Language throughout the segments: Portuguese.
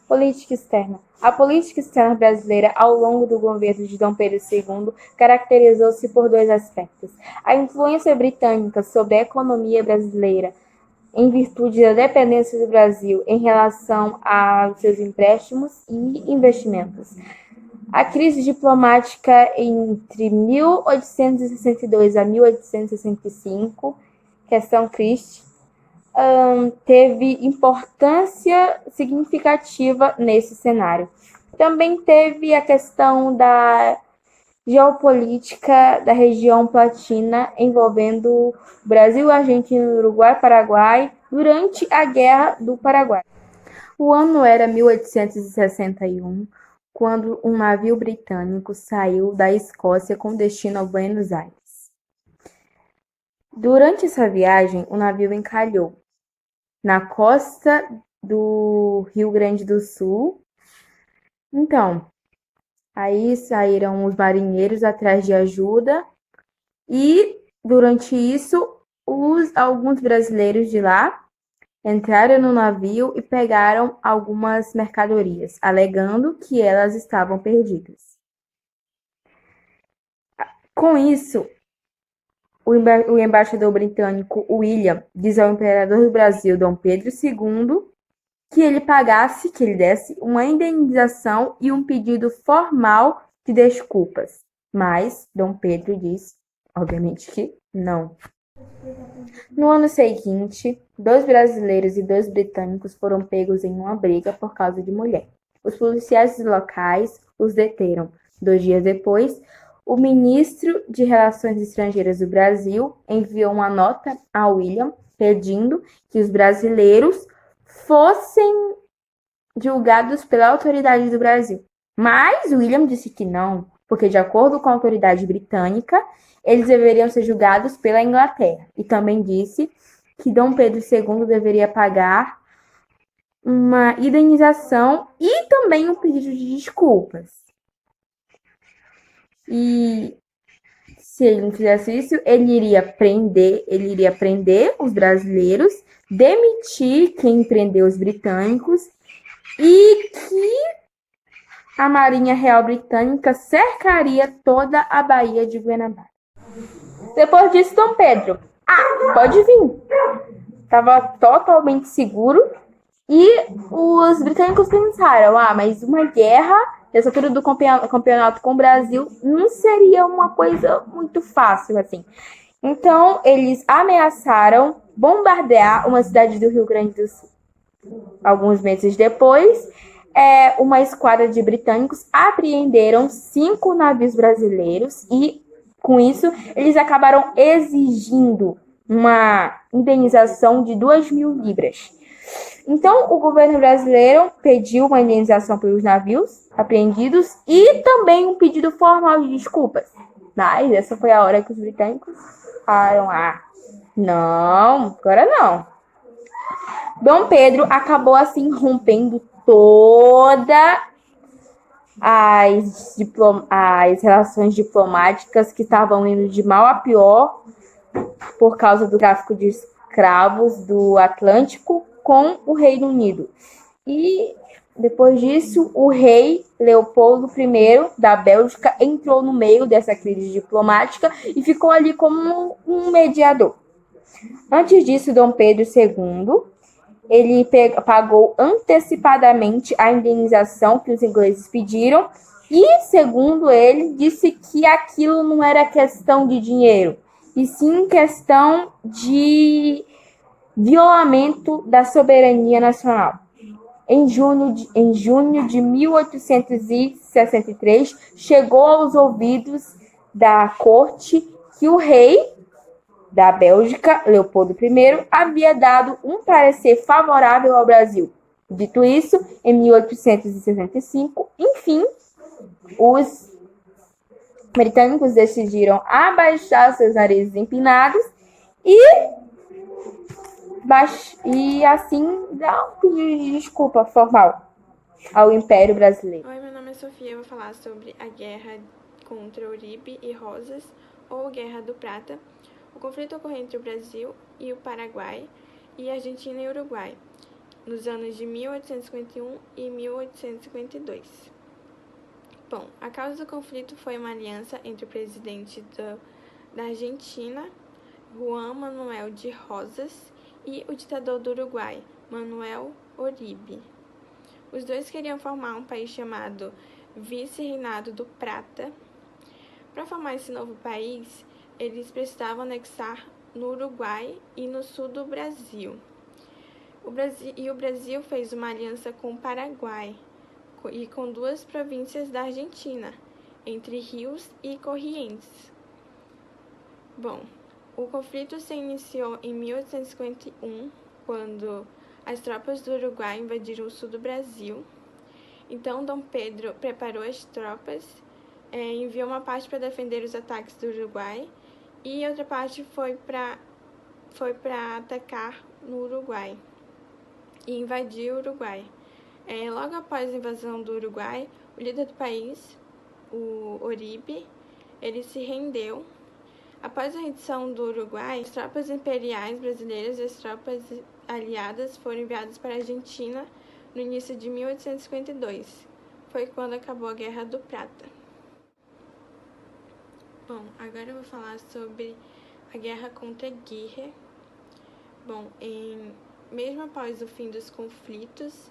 Política externa. A política externa brasileira, ao longo do governo de Dom Pedro II, caracterizou-se por dois aspectos: a influência britânica sobre a economia brasileira, em virtude da dependência do Brasil em relação aos seus empréstimos e investimentos. A crise diplomática entre 1862 a 1865, questão Christie, teve importância significativa nesse cenário. Também teve a questão da geopolítica da região platina envolvendo Brasil, Argentina, Uruguai, Paraguai durante a Guerra do Paraguai. O ano era 1861, quando um navio britânico saiu da Escócia com destino a Buenos Aires. Durante essa viagem, o navio encalhou na costa do Rio Grande do Sul. Então, aí saíram os marinheiros atrás de ajuda e, durante isso, alguns brasileiros de lá entraram no navio e pegaram algumas mercadorias, alegando que elas estavam perdidas. Com isso, o embaixador britânico William diz ao imperador do Brasil, Dom Pedro II, que ele desse uma indenização e um pedido formal de desculpas. Mas Dom Pedro disse, obviamente, que não. No ano seguinte, 2 brasileiros e 2 britânicos foram pegos em uma briga por causa de mulher. Os policiais locais os deteram. 2 dias depois, o ministro de Relações Estrangeiras do Brasil enviou uma nota a William pedindo que os brasileiros fossem julgados pela autoridade do Brasil. Mas William disse que não, porque, de acordo com a autoridade britânica, eles deveriam ser julgados pela Inglaterra. E também disse que Dom Pedro II deveria pagar uma indenização e também um pedido de desculpas. E se ele não fizesse isso, ele iria prender os brasileiros, demitir quem prendeu os britânicos e que a Marinha Real Britânica cercaria toda a Baía de Guanabara. Depois disso, Dom Pedro, pode vir. Estava totalmente seguro e os britânicos pensaram, mas uma guerra nessa altura do campeonato com o Brasil não seria uma coisa muito fácil assim. Então, eles ameaçaram bombardear uma cidade do Rio Grande do Sul. Alguns meses depois, uma esquadra de britânicos apreenderam 5 navios brasileiros e, com isso, eles acabaram exigindo uma indenização de 2.000 libras. Então, o governo brasileiro pediu uma indenização pelos navios apreendidos e também um pedido formal de desculpas. Mas essa foi a hora que os britânicos falaram, não, agora não. Dom Pedro acabou assim rompendo todas as relações diplomáticas que estavam indo de mal a pior por causa do tráfico de escravos do Atlântico com o Reino Unido. E depois disso, o rei Leopoldo I da Bélgica entrou no meio dessa crise diplomática e ficou ali como um mediador. Antes disso, Dom Pedro II ele pagou antecipadamente a indenização que os ingleses pediram e, segundo ele, disse que aquilo não era questão de dinheiro, e sim questão de violamento da soberania nacional. Em junho de 1863, chegou aos ouvidos da corte que o rei da Bélgica, Leopoldo I, havia dado um parecer favorável ao Brasil. Dito isso, em 1865, enfim, os britânicos decidiram abaixar seus narizes empinados e assim dar um pedido de desculpa formal ao Império Brasileiro. Oi, meu nome é Sofia, eu vou falar sobre a guerra contra Uribe e Rosas, ou Guerra do Prata. O conflito ocorreu entre o Brasil e o Paraguai, e Argentina e Uruguai. nos anos de 1851 e 1852. Bom, a causa do conflito foi uma aliança entre o presidente da Argentina, Juan Manuel de Rosas, e o ditador do Uruguai, Manuel Oribe. Os dois queriam formar um país chamado Vice-Reinado do Prata. Para formar esse novo país, eles precisavam anexar no Uruguai e no sul do Brasil. O Brasil fez uma aliança com o Paraguai e com duas províncias da Argentina, entre Rios e Corrientes. Bom, o conflito se iniciou em 1851, quando as tropas do Uruguai invadiram o sul do Brasil. Então, Dom Pedro preparou as tropas, enviou uma parte para defender os ataques do Uruguai e outra parte foi para atacar no Uruguai e invadir o Uruguai. Logo após a invasão do Uruguai, o líder do país, o Oribe, ele se rendeu. Após a rendição do Uruguai, as tropas imperiais brasileiras e as tropas aliadas foram enviadas para a Argentina no início de 1852. Foi quando acabou a Guerra do Prata. Bom, agora eu vou falar sobre a guerra contra Aguirre. Bom, mesmo após o fim dos conflitos,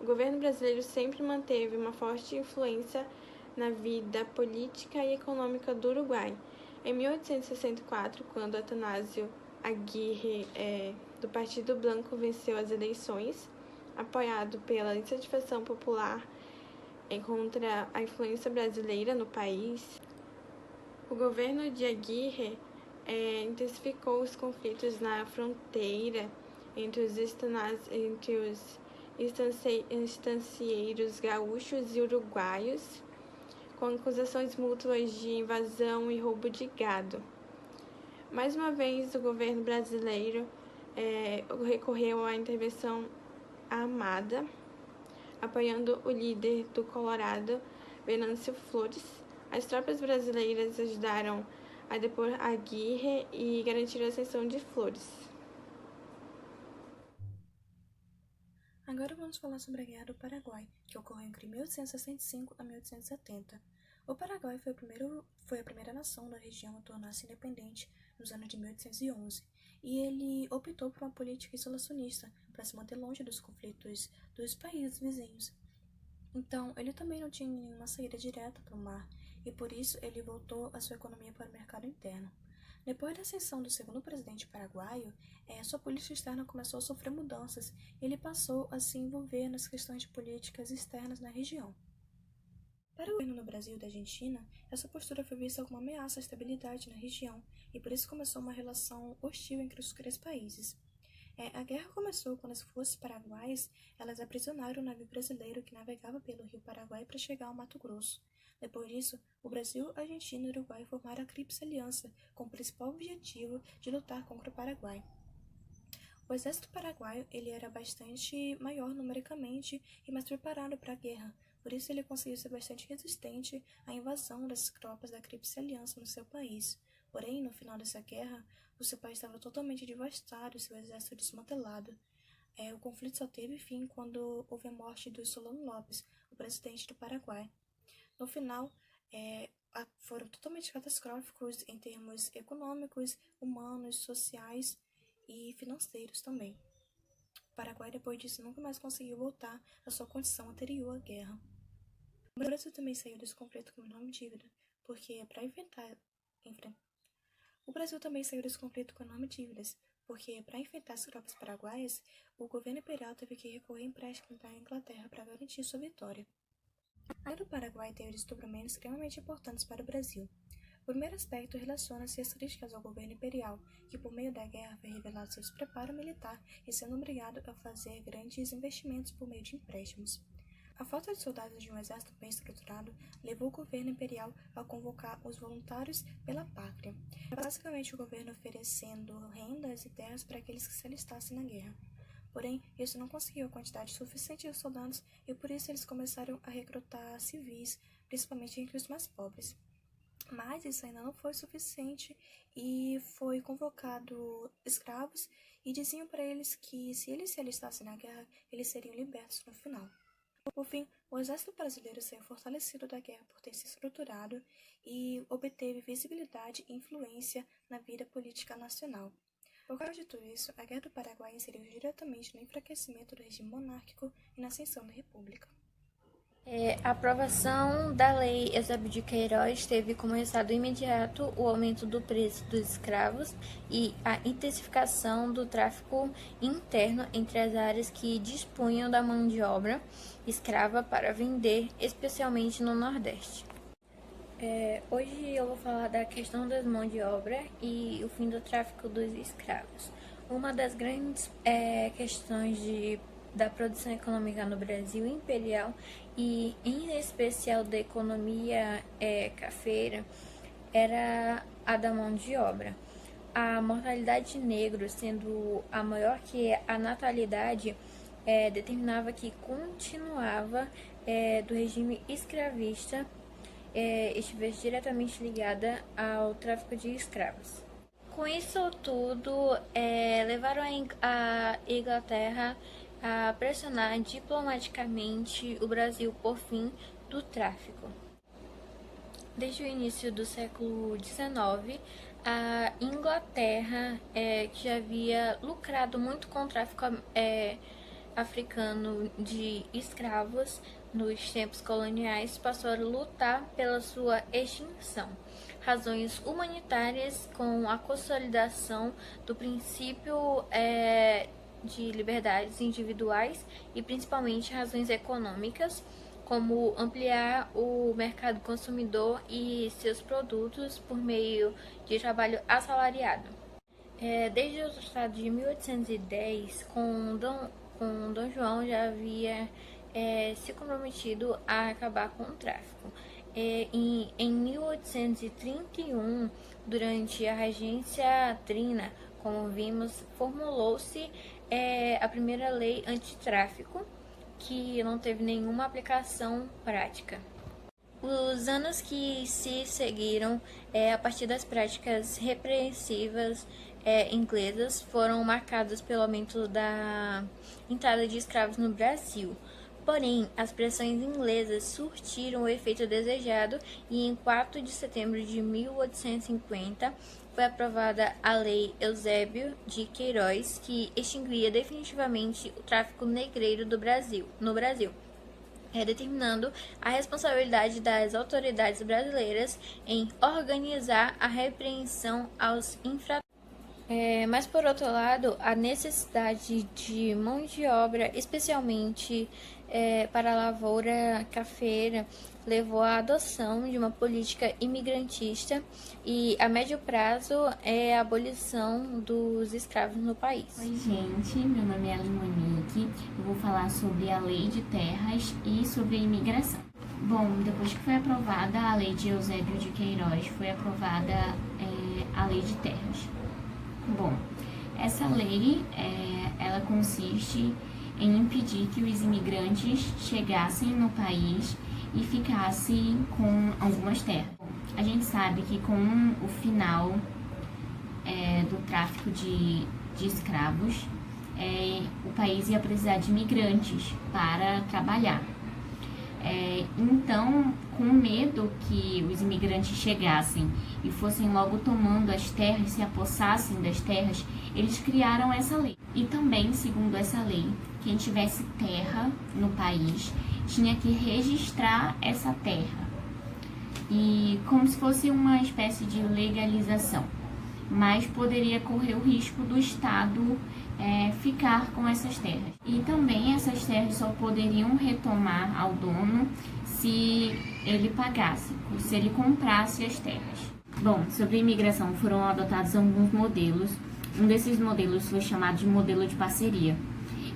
o governo brasileiro sempre manteve uma forte influência na vida política e econômica do Uruguai. Em 1864, quando Atanásio Aguirre, do Partido Blanco, venceu as eleições, apoiado pela insatisfação popular contra a influência brasileira no país, o governo de Aguirre intensificou os conflitos na fronteira entre os estancieiros gaúchos e uruguaios, com acusações mútuas de invasão e roubo de gado. Mais uma vez, o governo brasileiro recorreu à intervenção armada, apoiando o líder do Colorado, Venâncio Flores. As tropas brasileiras ajudaram a depor Aguirre e garantir a ascensão de Flores. Agora vamos falar sobre a Guerra do Paraguai, que ocorreu entre 1865 a 1870. O Paraguai foi a primeira nação da região a tornar-se independente nos anos de 1811, e ele optou por uma política isolacionista para se manter longe dos conflitos dos países vizinhos. Então, ele também não tinha nenhuma saída direta para o mar, e por isso ele voltou a sua economia para o mercado interno. Depois da ascensão do segundo presidente paraguaio, sua política externa começou a sofrer mudanças e ele passou a se envolver nas questões de políticas externas na região. Para o governo no Brasil e da Argentina, essa postura foi vista como uma ameaça à estabilidade na região e por isso começou uma relação hostil entre os três países. A guerra começou quando as forças paraguaias elas aprisionaram o navio brasileiro que navegava pelo rio Paraguai para chegar ao Mato Grosso. Depois disso, o Brasil, a Argentina e o Uruguai formaram a Tríplice Aliança com o principal objetivo de lutar contra o Paraguai. O exército paraguaio ele era bastante maior numericamente e mais preparado para a guerra, por isso ele conseguiu ser bastante resistente à invasão das tropas da Tríplice Aliança no seu país. Porém, no final dessa guerra, o seu país estava totalmente devastado e seu exército desmantelado. O conflito só teve fim quando houve a morte do Solano Lopes, o presidente do Paraguai. No final, foram totalmente catastróficos em termos econômicos, humanos, sociais e financeiros também. O Paraguai, depois disso, nunca mais conseguiu voltar à sua condição anterior à guerra. O Brasil também saiu desse conflito com enorme dívida, porque O Brasil também saiu desse conflito com enormes dívidas, porque para enfrentar as tropas paraguaias, o governo imperial teve que recorrer a empréstimos da Inglaterra para garantir sua vitória. A Guerra do Paraguai teve desdobramentos extremamente importantes para o Brasil. O primeiro aspecto relaciona-se às críticas ao governo imperial, que por meio da guerra foi revelado seu despreparo militar e sendo obrigado a fazer grandes investimentos por meio de empréstimos. A falta de soldados de um exército bem estruturado levou o governo imperial a convocar os voluntários pela pátria, basicamente o governo oferecendo rendas e terras para aqueles que se alistassem na guerra. Porém, isso não conseguiu a quantidade suficiente de soldados e por isso eles começaram a recrutar civis, principalmente entre os mais pobres. Mas isso ainda não foi suficiente e foi convocado escravos e diziam para eles que se eles se alistassem na guerra, eles seriam libertos no final. Por fim, o exército brasileiro saiu fortalecido da guerra por ter se estruturado e obteve visibilidade e influência na vida política nacional. Por causa de tudo isso, a Guerra do Paraguai inseriu diretamente no enfraquecimento do regime monárquico e na ascensão da República. A aprovação da Lei Eusébio de Queiroz teve como resultado imediato o aumento do preço dos escravos e a intensificação do tráfico interno entre as áreas que dispunham da mão de obra escrava para vender, especialmente no Nordeste. Hoje eu vou falar da questão das mãos de obra e o fim do tráfico dos escravos. Uma das grandes questões da produção econômica no Brasil imperial e em especial da economia cafeira era a da mão de obra. A mortalidade de negros sendo a maior que a natalidade determinava que continuava do regime escravista estivesse diretamente ligada ao tráfico de escravos. Com isso tudo, levaram a Inglaterra a pressionar diplomaticamente o Brasil por fim do tráfico. Desde o início do século XIX, a Inglaterra, que já havia lucrado muito com o tráfico africano de escravos nos tempos coloniais, passou a lutar pela sua extinção. Razões humanitárias com a consolidação do princípio de liberdades individuais e principalmente razões econômicas, como ampliar o mercado consumidor e seus produtos por meio de trabalho assalariado. Desde o Tratado de 1810, com Dom João já havia se comprometido a acabar com o tráfico. Em 1831, durante a regência trina, como vimos, formulou-se a primeira lei antitráfico, que não teve nenhuma aplicação prática. Os anos que se seguiram, a partir das práticas repressivas inglesas, foram marcados pelo aumento da entrada de escravos no Brasil. Porém, as pressões inglesas surtiram o efeito desejado e em 4 de setembro de 1850 foi aprovada a Lei Eusébio de Queiroz, que extinguia definitivamente o tráfico negreiro no Brasil, determinando a responsabilidade das autoridades brasileiras em organizar a repreensão aos infratores. Mas, por outro lado, a necessidade de mão de obra, especialmente para a lavoura cafeira, levou à adoção de uma política imigrantista e, a médio prazo, a abolição dos escravos no país. Oi, gente, meu nome é Aline Monique, eu vou falar sobre a Lei de Terras e sobre a imigração. Bom, depois que foi aprovada a Lei de Eusébio de Queiroz, foi aprovada a Lei de Terras. Bom, essa lei, ela consiste em impedir que os imigrantes chegassem no país e ficassem com algumas terras. A gente sabe que com o final do tráfico de escravos, o país ia precisar de imigrantes para trabalhar. Então, com medo que os imigrantes chegassem e fossem logo tomando as terras, se apossassem das terras, eles criaram essa lei. E também, segundo essa lei, quem tivesse terra no país tinha que registrar essa terra, e como se fosse uma espécie de legalização, mas poderia correr o risco do Estado ficar com essas terras. E também essas terras só poderiam retomar ao dono se ele pagasse, se ele comprasse as terras. Bom, sobre a imigração foram adotados alguns modelos. Um desses modelos foi chamado de modelo de parceria.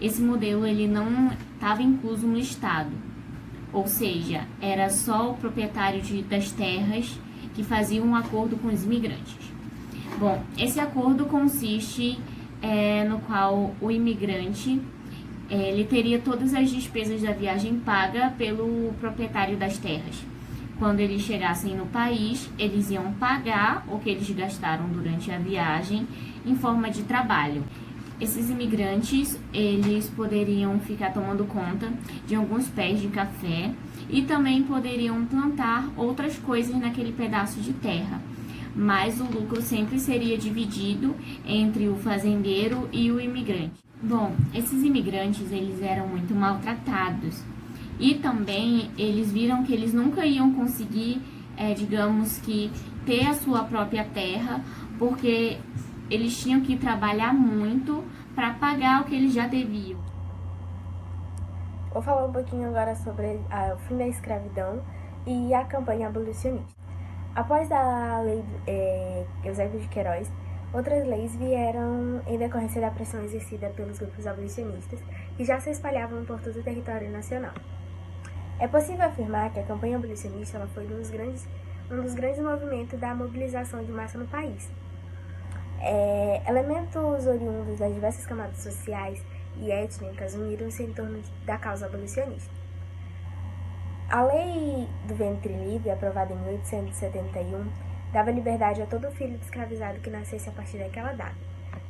Esse modelo ele não estava incluso no Estado, ou seja, era só o proprietário das terras que fazia um acordo com os imigrantes. Bom, esse acordo consiste no qual o imigrante ele teria todas as despesas da viagem paga pelo proprietário das terras. quando eles chegassem no país, eles iam pagar o que eles gastaram durante a viagem em forma de trabalho. Esses imigrantes, eles poderiam ficar tomando conta de alguns pés de café e também poderiam plantar outras coisas naquele pedaço de terra. Mas o lucro sempre seria dividido entre o fazendeiro e o imigrante. Bom, esses imigrantes, eles eram muito maltratados e também eles viram que eles nunca iam conseguir, digamos que, ter a sua própria terra, porque eles tinham que trabalhar muito para pagar o que eles já deviam. Vou falar um pouquinho agora sobre o fim da escravidão e a campanha abolicionista. Após a lei Eusébio de Queiroz, outras leis vieram em decorrência da pressão exercida pelos grupos abolicionistas que já se espalhavam por todo o território nacional. É possível afirmar que a campanha abolicionista ela foi um dos grandes movimentos da mobilização de massa no país. Elementos oriundos das diversas camadas sociais e étnicas uniram-se em torno da causa abolicionista. A Lei do Ventre Livre, aprovada em 1871, dava liberdade a todo filho de escravizado que nascesse a partir daquela data.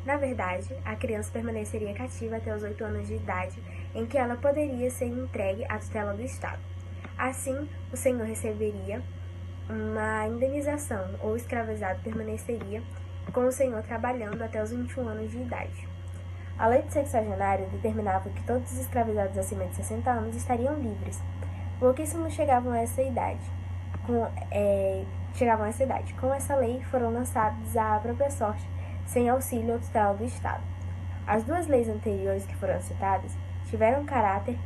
Na verdade, a criança permaneceria cativa até os 8 anos de idade, em que ela poderia ser entregue à tutela do Estado. Assim, o senhor receberia uma indenização ou o escravizado permaneceria com o senhor trabalhando até os 21 anos de idade. A lei do sexagenário determinava que todos os escravizados acima de 60 anos estariam livres. Pouquíssimos chegavam a essa idade. Com essa lei, foram lançados à própria sorte, sem auxílio ou tutela do Estado. As duas leis anteriores que foram citadas tiveram caráter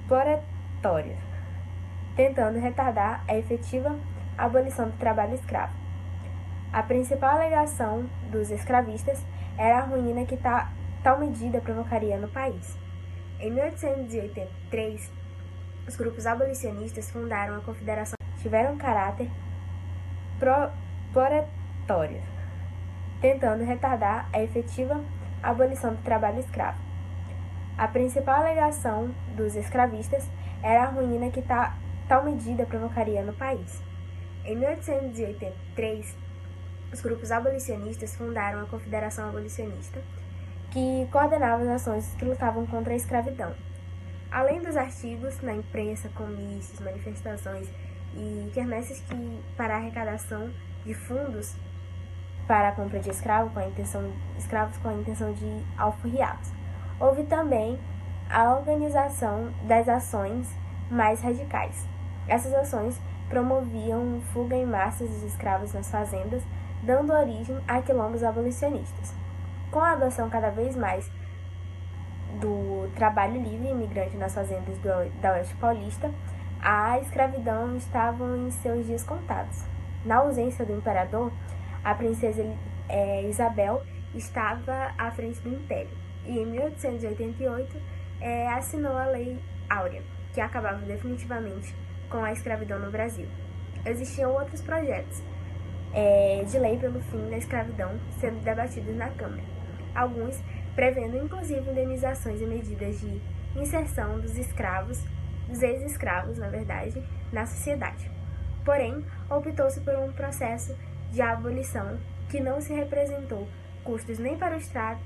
probatório, tentando retardar a efetiva abolição do trabalho escravo. A principal alegação dos escravistas era a ruína que tal medida provocaria no país. Em 1883, os grupos abolicionistas fundaram a Confederação. Tiveram caráter probatório, tentando retardar a efetiva abolição do trabalho escravo. A principal alegação dos escravistas era a ruína que tal medida provocaria no país. Em 1883, os grupos abolicionistas fundaram a Confederação Abolicionista, que coordenava as ações que lutavam contra a escravidão. Além dos artigos na imprensa, comícios, manifestações e quermesses para a arrecadação de fundos para a compra de escravos com a intenção de alforriá-los. Houve também a organização das ações mais radicais. Essas ações promoviam fuga em massas dos escravos nas fazendas, dando origem a quilombos abolicionistas. Com a adoção cada vez mais do trabalho livre imigrante nas fazendas da Oeste Paulista, a escravidão estava em seus dias contados. Na ausência do imperador, a princesa Isabel estava à frente do império e, em 1888, assinou a Lei Áurea, que acabava definitivamente com a escravidão no Brasil. Existiam outros projetos de lei pelo fim da escravidão sendo debatidos na Câmara, alguns prevendo inclusive indenizações e medidas de inserção dos ex-escravos, na sociedade. Porém, optou-se por um processo de abolição que não se representou custos nem para o Estado